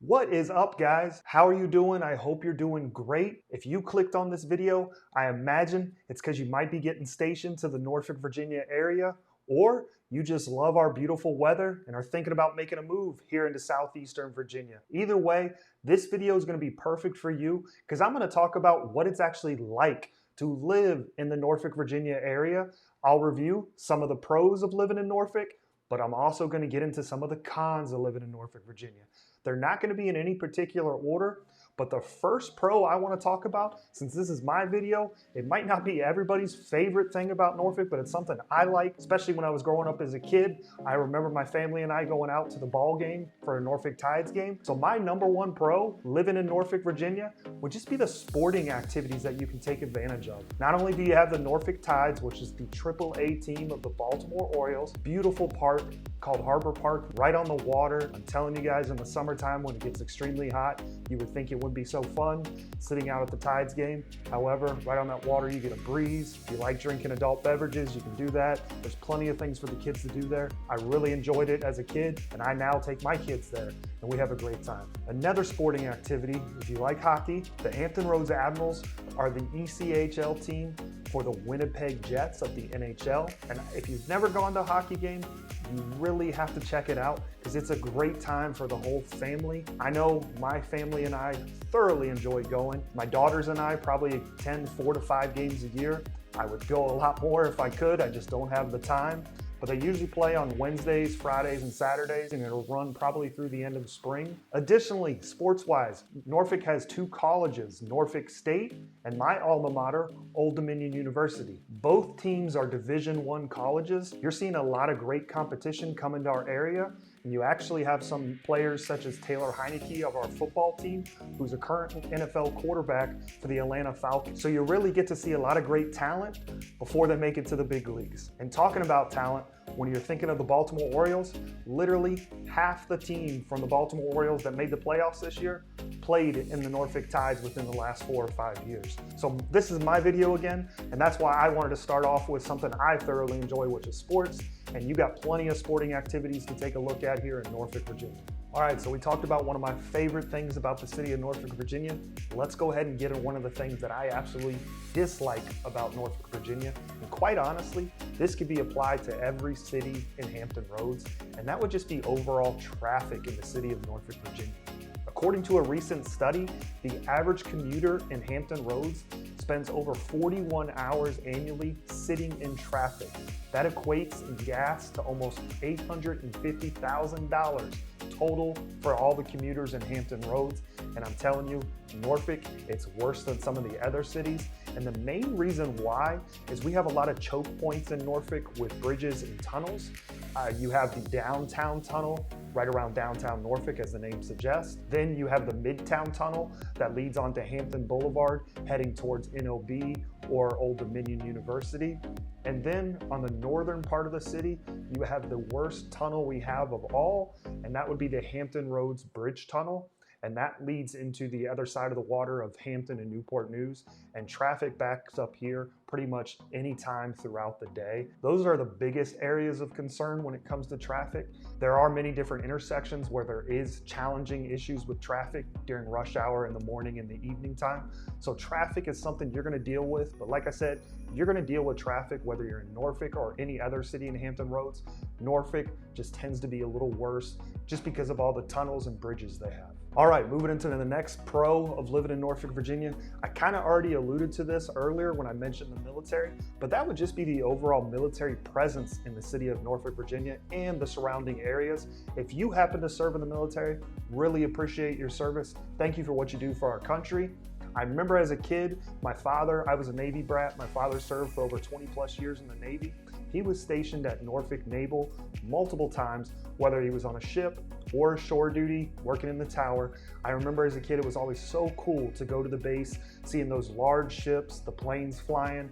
What is up, guys? How are you doing? I hope you're doing great. If you clicked on this video, I imagine it's because you might be getting stationed to the Norfolk, Virginia area, or you just love our beautiful weather and are thinking about making a move here into southeastern Virginia. Either way, this video is going to be perfect for you because I'm going to talk about what it's actually like to live in the Norfolk, Virginia area. I'll review some of the pros of living in Norfolk, but I'm also going to get into some of the cons of living in Norfolk, Virginia. They're not going to be in any particular order, but the first pro I want to talk about, since this is my video, it might not be everybody's favorite thing about Norfolk, but it's something I like, especially when I was growing up as a kid. I remember my family and I going out to the ball game for a Norfolk Tides game. So my number one pro living in Norfolk, Virginia would just be the sporting activities that you can take advantage of. Not only do you have the Norfolk Tides, which is the AAA team of the Baltimore Orioles, beautiful park called Harbor Park, right on the water. I'm telling you guys, in the summertime when it gets extremely hot, you would think it wouldn't be so fun sitting out at the Tides game. However, right on that water, you get a breeze. If you like drinking adult beverages, you can do that. There's plenty of things for the kids to do there. I really enjoyed it as a kid, and I now take my kids there, and we have a great time. Another sporting activity, if you like hockey, the Hampton Roads Admirals are the ECHL team for the Winnipeg Jets of the NHL. And if you've never gone to a hockey game, you really have to check it out because it's a great time for the whole family. I know my family and I thoroughly enjoy going. My daughters and I probably attend 4 to 5 games a year. I would go a lot more if I could, I just don't have the time. But they usually play on Wednesdays, Fridays, and Saturdays, and it'll run probably through the end of the spring. Additionally, sports-wise, Norfolk has 2 colleges, Norfolk State and my alma mater, Old Dominion University. Both teams are Division I colleges. You're seeing a lot of great competition come into our area, and you actually have some players such as Taylor Heineke of our football team, who's a current NFL quarterback for the Atlanta Falcons. So you really get to see a lot of great talent before they make it to the big leagues. And talking about talent, when you're thinking of the Baltimore Orioles, literally half the team from the Baltimore Orioles that made the playoffs this year played in the Norfolk Tides within the last 4 or 5 years. So this is my video again, and that's why I wanted to start off with something I thoroughly enjoy, which is sports. And you got plenty of sporting activities to take a look at here in Norfolk, Virginia. All right, so we talked about one of my favorite things about the city of Norfolk, Virginia. Let's go ahead and get into one of the things that I absolutely dislike about Norfolk, Virginia. And quite honestly, this could be applied to every city in Hampton Roads, and that would just be overall traffic in the city of Norfolk, Virginia. According to a recent study, the average commuter in Hampton Roads spends over 41 hours annually sitting in traffic. That equates in gas to almost $850,000 total for all the commuters in Hampton Roads. And I'm telling you, Norfolk, it's worse than some of the other cities. And the main reason why is we have a lot of choke points in Norfolk with bridges and tunnels. You have the downtown tunnel right around downtown Norfolk, as the name suggests. Then you have the Midtown Tunnel that leads onto Hampton Boulevard, heading towards NOB or Old Dominion University. And then on the northern part of the city, you have the worst tunnel we have of all, and that would be the Hampton Roads Bridge Tunnel. And that leads into the other side of the water of Hampton and Newport News, and traffic backs up here pretty much any time throughout the day. Those are the biggest areas of concern when it comes to traffic. There are many different intersections where there is challenging issues with traffic during rush hour in the morning and the evening time. So traffic is something you're gonna deal with, but like I said, you're gonna deal with traffic whether you're in Norfolk or any other city in Hampton Roads. Norfolk just tends to be a little worse just because of all the tunnels and bridges they have. All right, moving into the next pro of living in Norfolk, Virginia. I kind of already alluded to this earlier when I mentioned the military, but that would just be the overall military presence in the city of Norfolk, Virginia and the surrounding areas. If you happen to serve in the military, really appreciate your service. Thank you for what you do for our country. I remember as a kid, I was a Navy brat. My father served for over 20 plus years in the Navy. He was stationed at Norfolk Naval multiple times, whether he was on a ship or shore duty, working in the tower. I remember as a kid, it was always so cool to go to the base, seeing those large ships, the planes flying.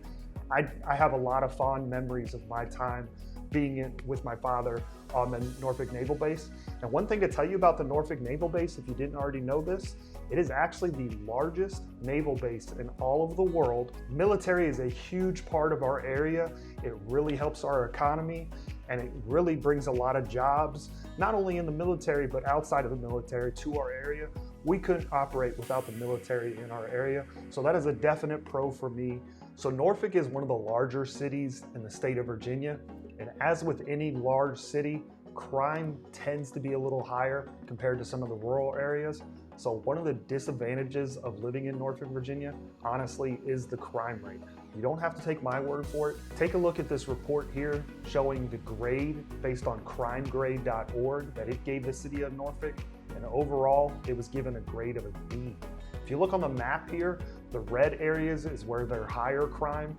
I have a lot of fond memories of my time being with my father on the Norfolk Naval Base. And one thing to tell you about the Norfolk Naval Base, if you didn't already know this, it is actually the largest naval base in all of the world. Military is a huge part of our area. It really helps our economy. and it really brings a lot of jobs, not only in the military, but outside of the military to our area. We couldn't operate without the military in our area, so that is a definite pro for me. So Norfolk is one of the larger cities in the state of Virginia, and as with any large city, crime tends to be a little higher compared to some of the rural areas. So one of the disadvantages of living in Norfolk, Virginia, honestly, is the crime rate. You don't have to take my word for it. Take a look at this report here showing the grade based on crimegrade.org that it gave the city of Norfolk, and overall, it was given a grade of a B. If you look on the map here, the red areas is where there's higher crime,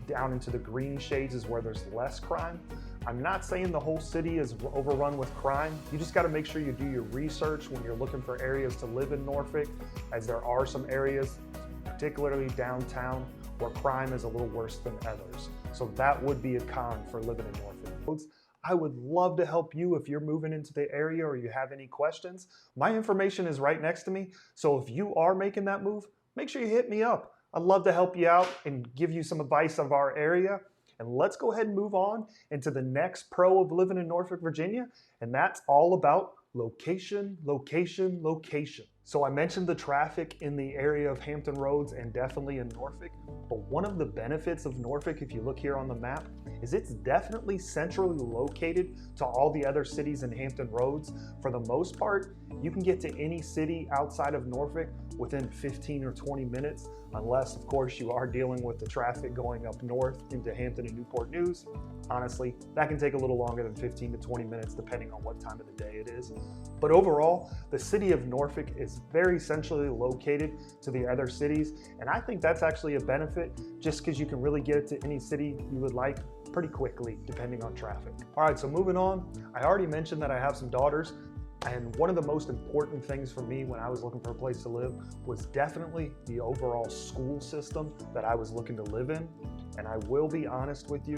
down into the green shades is where there's less crime. I'm not saying the whole city is overrun with crime. You just got to make sure you do your research when you're looking for areas to live in Norfolk, as there are some areas, particularly downtown, where crime is a little worse than others. So that would be a con for living in Norfolk. I would love to help you if you're moving into the area or you have any questions. My information is right next to me. So if you are making that move, make sure you hit me up. I'd love to help you out and give you some advice of our area. And let's go ahead and move on into the next pro of living in Norfolk, Virginia. And that's all about location, location, location. So I mentioned the traffic in the area of Hampton Roads and definitely in Norfolk, but one of the benefits of Norfolk, if you look here on the map, is it's definitely centrally located to all the other cities in Hampton Roads. For the most part, you can get to any city outside of Norfolk within 15 or 20 minutes, unless of course you are dealing with the traffic going up north into Hampton and Newport News. Honestly, that can take a little longer than 15 to 20 minutes depending on what time of the day it is. But overall, the city of Norfolk is very centrally located to the other cities, and I think that's actually a benefit just because you can really get to any city you would like pretty quickly depending on traffic. All right, so moving on, I already mentioned that I have some daughters, and one of the most important things for me when I was looking for a place to live was definitely the overall school system that I was looking to live in. And I will be honest with you,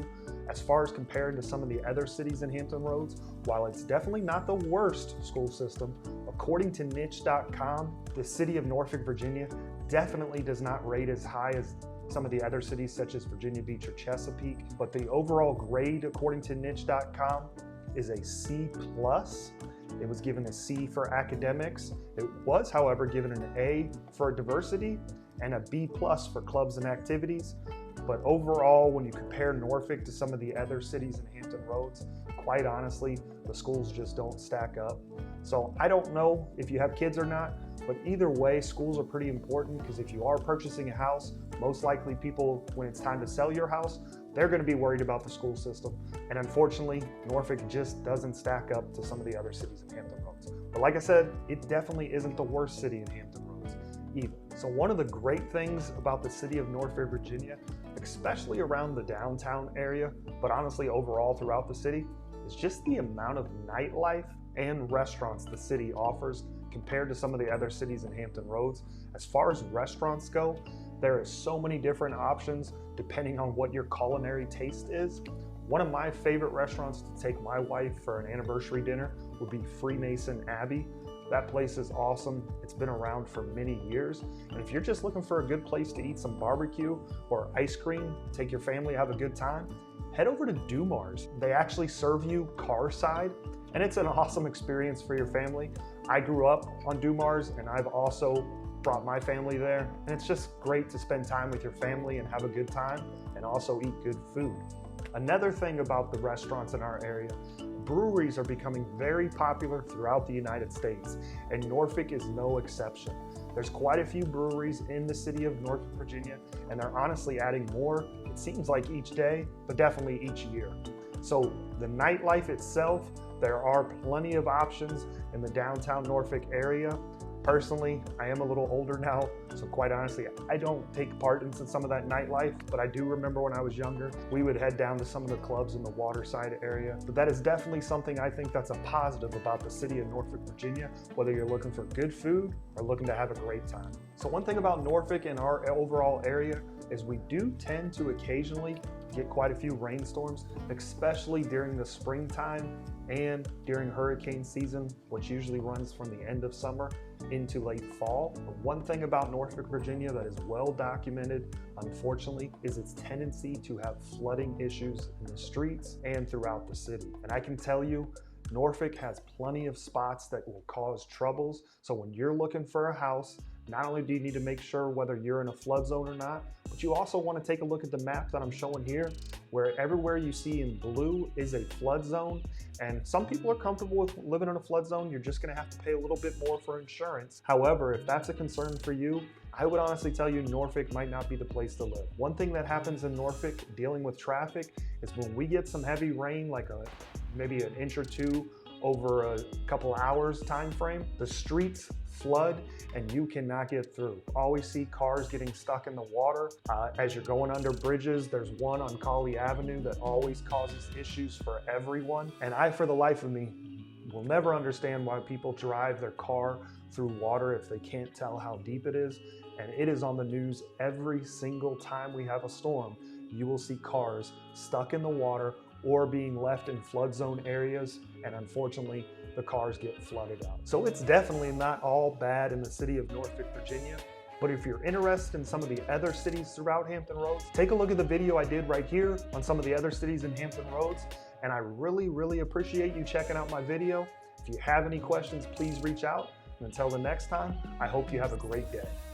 as far as compared to some of the other cities in Hampton Roads, while it's definitely not the worst school system, according to niche.com, the city of Norfolk, Virginia definitely does not rate as high as some of the other cities such as Virginia Beach or Chesapeake. But the overall grade, according to niche.com, is a C+. It was given a C for academics. It was, however, given an A for diversity and a B+ for clubs and activities. But overall, when you compare Norfolk to some of the other cities in Hampton Roads, quite honestly, the schools just don't stack up. So I don't know if you have kids or not, but either way, schools are pretty important, because if you are purchasing a house, most likely people, when it's time to sell your house, they're going to be worried about the school system. And unfortunately, Norfolk just doesn't stack up to some of the other cities in Hampton Roads. But like I said, it definitely isn't the worst city in Hampton Roads either. So one of the great things about the city of Norfolk, Virginia, especially around the downtown area, but honestly overall throughout the city, is just the amount of nightlife and restaurants the city offers compared to some of the other cities in Hampton Roads. As far as restaurants go, there are so many different options depending on what your culinary taste is. One of my favorite restaurants to take my wife for an anniversary dinner would be Freemason Abbey. That place is awesome. It's been around for many years. And if you're just looking for a good place to eat some barbecue or ice cream, take your family, have a good time, head over to Dumars. They actually serve you car side, and it's an awesome experience for your family. I grew up on Dumars, and I've also brought my family there, and it's just great to spend time with your family and have a good time and also eat good food. Another thing about the restaurants in our area, breweries are becoming very popular throughout the United States, and Norfolk is no exception. There's quite a few breweries in the city of Norfolk, Virginia, and they're honestly adding more, it seems like each day, but definitely each year. So the nightlife itself, there are plenty of options in the downtown Norfolk area. Personally, I am a little older now, so quite honestly, I don't take part in some of that nightlife, but I do remember when I was younger, we would head down to some of the clubs in the Waterside area. But that is definitely something I think that's a positive about the city of Norfolk, Virginia, whether you're looking for good food or looking to have a great time. So one thing about Norfolk and our overall area is we do tend to occasionally get quite a few rainstorms, especially during the springtime and during hurricane season, which usually runs from the end of summer into late fall. But one thing about Norfolk, Virginia that is well documented, unfortunately, is its tendency to have flooding issues in the streets and throughout the city. And I can tell you, Norfolk has plenty of spots that will cause troubles. So when you're looking for a house, not only do you need to make sure whether you're in a flood zone or not, but you also want to take a look at the map that I'm showing here, where everywhere you see in blue is a flood zone. And some people are comfortable with living in a flood zone. You're just going to have to pay a little bit more for insurance. However, if that's a concern for you, I would honestly tell you Norfolk might not be the place to live. One thing that happens in Norfolk dealing with traffic is when we get some heavy rain, like maybe an inch or two over a couple hours time frame, the streets flood and you cannot get through. Always see cars getting stuck in the water. As you're going under bridges, there's one on Colley Avenue that always causes issues for everyone. And I, for the life of me, will never understand why people drive their car through water if they can't tell how deep it is. And it is on the news every single time we have a storm. You will see cars stuck in the water or being left in flood zone areas, and unfortunately, the cars get flooded out. So it's definitely not all bad in the city of Norfolk, Virginia, but if you're interested in some of the other cities throughout Hampton Roads, take a look at the video I did right here on some of the other cities in Hampton Roads, and I really appreciate you checking out my video. If you have any questions, please reach out, and until the next time, I hope you have a great day.